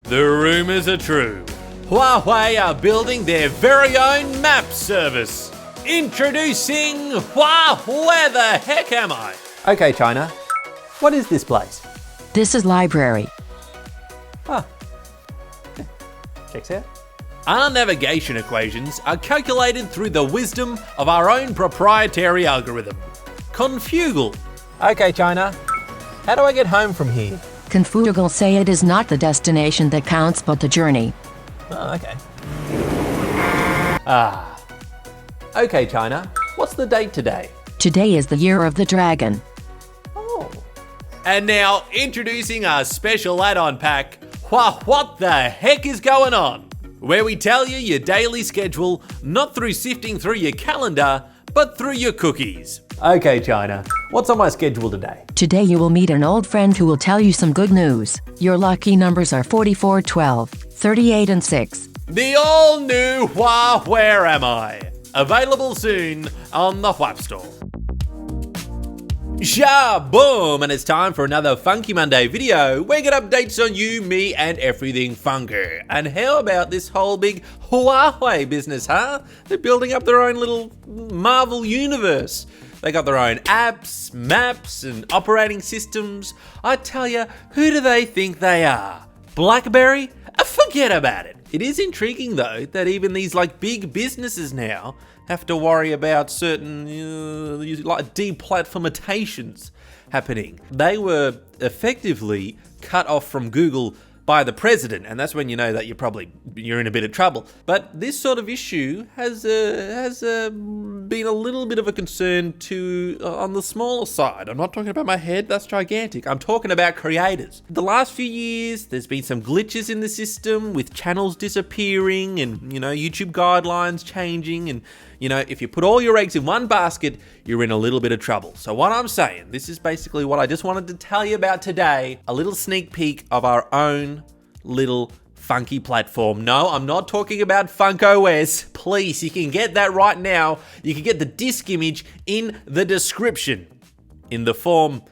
The rumours are true. Huawei are building their very own map service. Introducing Where the heck am I? Okay, China. What is this place? This is library. Ah. Checks out. Our navigation equations are calculated through the wisdom of our own proprietary algorithm, Confugal. Okay, China. How do I get home from here? Confugal say it is not the destination that counts but the journey. Oh, okay. Okay, China. What's the date today? Today is the year of the dragon. Oh. And now, introducing our special add-on pack, What the heck is going on? Where we tell you your daily schedule, not through sifting through your calendar, but through your cookies. Okay, China. What's on my schedule today? Today you will meet an old friend who will tell you some good news. Your lucky numbers are 44, 12, 38, and 6. The all-new Where am I? Available soon on the Whap Store. Shaboom! And it's time for another Funky Monday video. We get updates on you, me, and everything funky. And how about this whole big Huawei business, huh? They're building up their own little Marvel universe. They got their own apps, maps, and operating systems. I tell you, who do they think they are? BlackBerry? Forget about it. It is intriguing though that even these big businesses now have to worry about certain deplatformatations happening. They were effectively cut off from Google by the president, and that's when you know that you're in a bit of trouble. But this sort of issue has been a little bit of a concern on the smaller side. I'm not talking about my head, that's gigantic. I'm talking about creators. The last few years, there's been some glitches in the system with channels disappearing and, YouTube guidelines changing, and, if you put all your eggs in one basket, you're in a little bit of trouble. So what I'm saying, this is basically what I just wanted to tell you about today, a little sneak peek of our own little funky platform. No, I'm not talking about Funk OS. Please, you can get that right now. You can get the disk image in the description in the form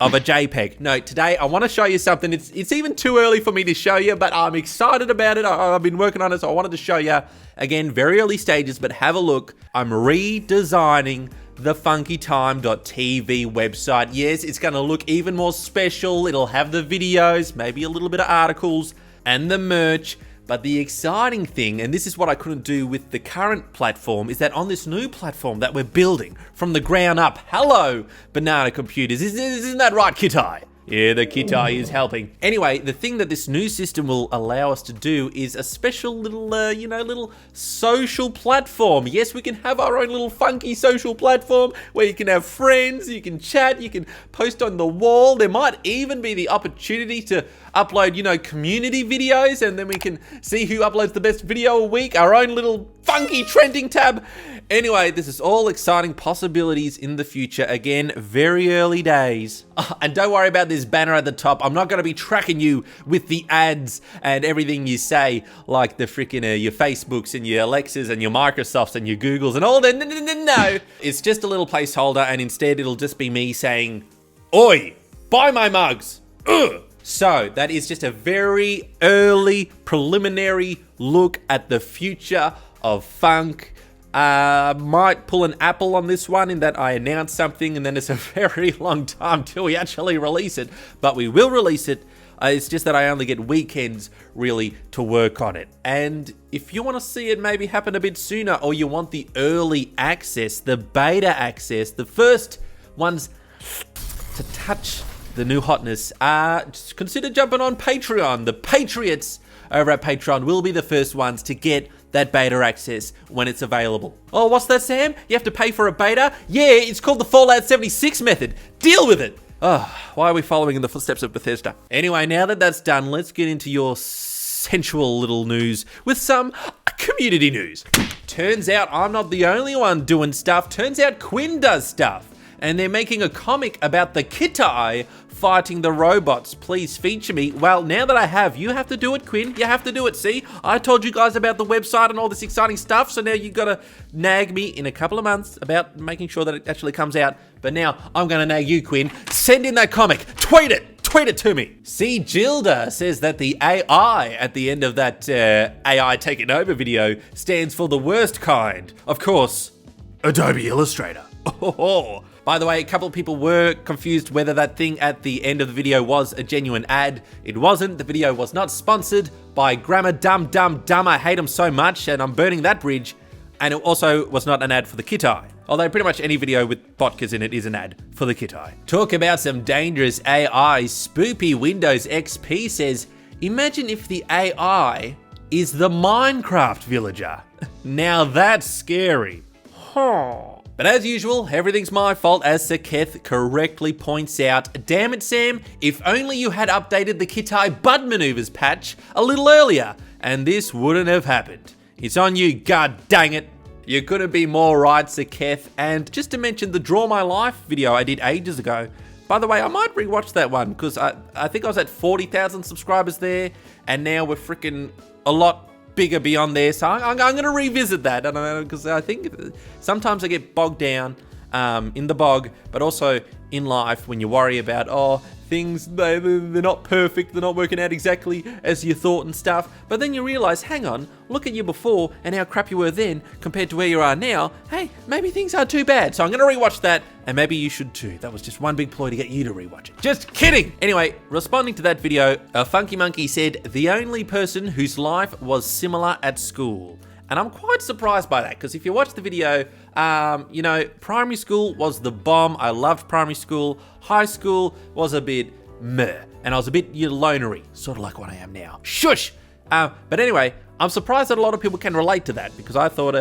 of a JPEG. No, today I want to show you something. It's even too early for me to show you, but I'm excited about it. I've been working on it, so I wanted to show you. Again, very early stages, but have a look. I'm redesigning the funkytime.tv website. Yes, it's going to look even more special. It'll have the videos, maybe a little bit of articles, and the merch. But the exciting thing, and this is what I couldn't do with the current platform, is that on this new platform that we're building from the ground up, hello, Banana Computers, isn't that right, Kitai? Yeah, the Kitai is helping. Anyway, the thing that this new system will allow us to do is a special little, little social platform. Yes, we can have our own little funky social platform where you can have friends, you can chat, you can post on the wall. There might even be the opportunity to upload, community videos, and then we can see who uploads the best video a week, our own little funky trending tab. Anyway, this is all exciting possibilities in the future. Again, very early days. And don't worry about this banner at the top. I'm not going to be tracking you with the ads and everything you say, like the freaking your Facebooks and your Alexas and your Microsofts and your Googles and all that. No, it's just a little placeholder, and instead it'll just be me saying, "Oi, buy my mugs." Ugh. So that is just a very early preliminary look at the future of funk. Might pull an Apple on this one in that I announce something and then it's a very long time till we actually release it, but we will release it. It's just that I only get weekends really to work on it. And if you want to see it maybe happen a bit sooner, or you want the early access, the beta access, the first ones to touch the new hotness, just consider jumping on Patreon. The Patriots over at Patreon will be the first ones to get that beta access when it's available. Oh, what's that, Sam? You have to pay for a beta? Yeah, it's called the Fallout 76 method. Deal with it. Oh, why are we following in the footsteps of Bethesda? Anyway, now that that's done, let's get into your sensual little news with some community news. Turns out I'm not the only one doing stuff. Turns out Quinn does stuff. and they're making a comic about the Kitai fighting the robots. Please feature me. Well, now that I have, you have to do it, Quinn. You have to do it. See, I told you guys about the website and all this exciting stuff, so now you've got to nag me in a couple of months about making sure that it actually comes out. But now I'm going to nag you, Quinn. Send in that comic. Tweet it. Tweet it to me. See, Gilda says that the AI at the end of that AI taking over video stands for the worst kind. Of course, Adobe Illustrator. Oh. By the way, a couple of people were confused whether that thing at the end of the video was a genuine ad. It wasn't. The video was not sponsored by Grammar Dumb. I hate them so much, and I'm burning that bridge. And it also was not an ad for the Kitai. Although pretty much any video with Botkas in it is an ad for the Kitai. Talk about some dangerous AI. Spoopy Windows XP says, imagine if the AI is the Minecraft villager. Now that's scary. Huh. But as usual, everything's my fault, as Saketh correctly points out. Damn it, Sam, if only you had updated the Kitai Bud Maneuvers patch a little earlier, and this wouldn't have happened. It's on you, god dang it. You couldn't be more right, Saketh. And just to mention the Draw My Life video I did ages ago. By the way, I might rewatch that one, because I think I was at 40,000 subscribers there, and now we're freaking a lot bigger beyond there, so I'm going to revisit that. I don't know, because I think sometimes I get bogged down in the bog, but also in life when you worry about, things, they're not perfect, they're not working out exactly as you thought and stuff, but then you realize, hang on, look at you before and how crap you were then compared to where you are now. Hey, maybe things aren't too bad, so I'm going to rewatch that, and maybe you should too. That was just one big ploy to get you to rewatch it. Just kidding! Anyway, responding to that video, a Funky Monkey said, the only person whose life was similar at school. And I'm quite surprised by that, because if you watch the video, primary school was the bomb. I loved primary school. High school was a bit meh. And I was a bit lonery, sort of like what I am now. Shush! But anyway, I'm surprised that a lot of people can relate to that, because I thought,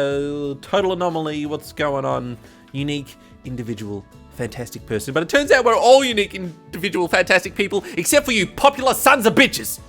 total anomaly, what's going on? Unique, individual, fantastic person. But it turns out we're all unique, individual, fantastic people, except for you popular sons of bitches.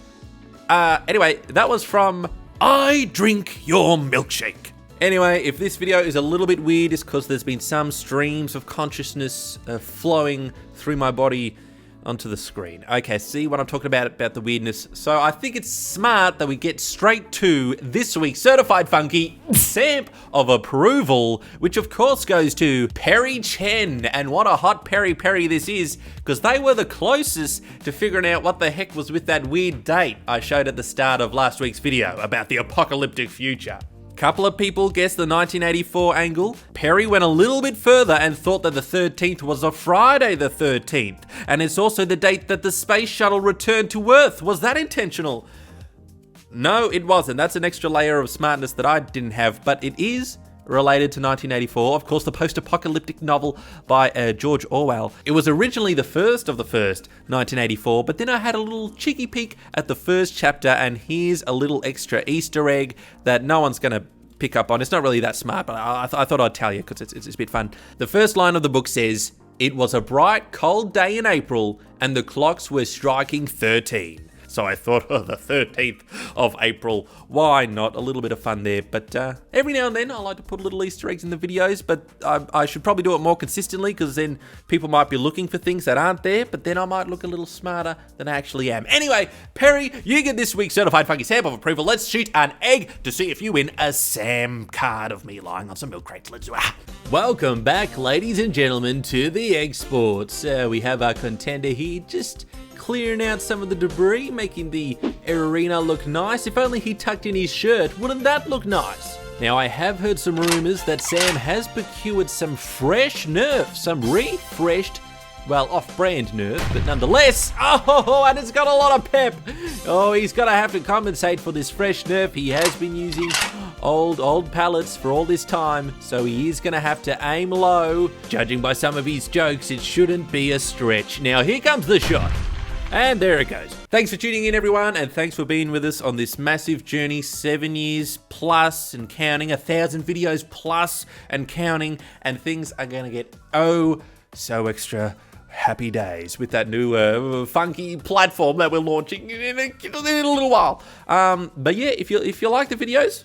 Anyway, that was from I Drink Your Milkshake. Anyway, if this video is a little bit weird, it's because there's been some streams of consciousness flowing through my body onto the screen. Okay, see what I'm talking about the weirdness. So I think it's smart that we get straight to this week's Certified Funky Stamp of Approval, which of course goes to Perry Chen. And what a hot Perry this is, because they were the closest to figuring out what the heck was with that weird date I showed at the start of last week's video about the apocalyptic future. Couple of people guessed the 1984 angle. Perry went a little bit further and thought that the 13th was a Friday the 13th. And it's also the date that the space shuttle returned to Earth. Was that intentional? No, it wasn't. That's an extra layer of smartness that I didn't have, but it is related to 1984, of course, the post-apocalyptic novel by George Orwell. It was originally the first of the first, 1984, but then I had a little cheeky peek at the first chapter, and here's a little extra Easter egg that no one's going to pick up on. It's not really that smart, but I thought I'd tell you because it's a bit fun. The first line of the book says, "It was a bright, cold day in April, and the clocks were striking 13. So I thought, the 13th of April, why not? A little bit of fun there. But every now and then I like to put little Easter eggs in the videos, but I should probably do it more consistently, because then people might be looking for things that aren't there, but then I might look a little smarter than I actually am. Anyway, Perry, you get this week's Certified Funky Stamp of Approval. Let's shoot an egg to see if you win a Sam card of me lying on some milk crates. Let's do it. Welcome back, ladies and gentlemen, to the Egg Sports. We have our contender here, just clearing out some of the debris, making the arena look nice. If only he tucked in his shirt, wouldn't that look nice? Now, I have heard some rumors that Sam has procured some fresh Nerf, some refreshed, well, off-brand Nerf, but nonetheless, and it's got a lot of pep. Oh, he's gonna have to compensate for this fresh Nerf. He has been using old pallets for all this time, so he is gonna have to aim low. Judging by some of his jokes, it shouldn't be a stretch. Now, here comes the shot. And there it goes. Thanks for tuning in, everyone, and thanks for being with us on this massive journey, 7 years plus and counting, 1,000 videos plus and counting, and things are going to get so extra happy days with that new funky platform that we're launching in a little while. But yeah, if you like the videos,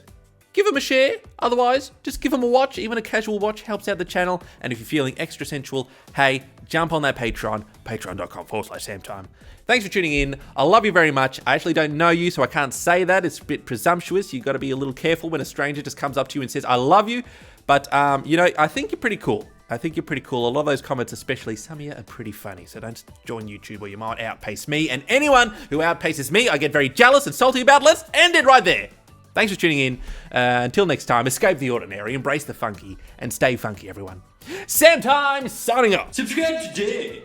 give them a share. Otherwise, just give them a watch. Even a casual watch helps out the channel. And if you're feeling extra sensual, hey, jump on that Patreon, patreon.com/SAMTIME. Thanks for tuning in. I love you very much. I actually don't know you, so I can't say that. It's a bit presumptuous. You've got to be a little careful when a stranger just comes up to you and says, I love you. But, I think you're pretty cool. A lot of those comments, especially some of you, are pretty funny. So don't join YouTube or you might outpace me. And anyone who outpaces me, I get very jealous and salty about. Let's end it right there. Thanks for tuning in. Until next time, escape the ordinary, embrace the funky, and stay funky, everyone. SAMTIME signing off. Subscribe today.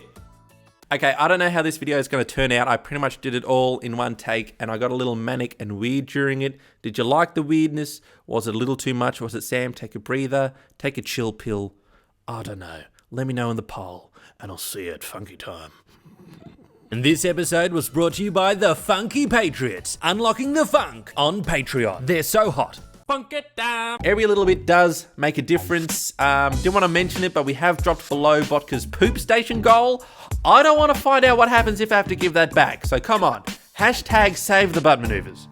Okay, I don't know how this video is going to turn out. I pretty much did it all in one take, and I got a little manic and weird during it. Did you like the weirdness? Was it a little too much? Was it, Sam, take a breather, take a chill pill? I don't know. Let me know in the poll, and I'll see you at Funky Time. And this episode was brought to you by the Funky Patriots, unlocking the funk on Patreon. They're so hot. Funk it down. Every little bit does make a difference. Didn't want to mention it, but we have dropped below Vodka's poop station goal. I don't want to find out what happens if I have to give that back. So come on, hashtag save the butt maneuvers.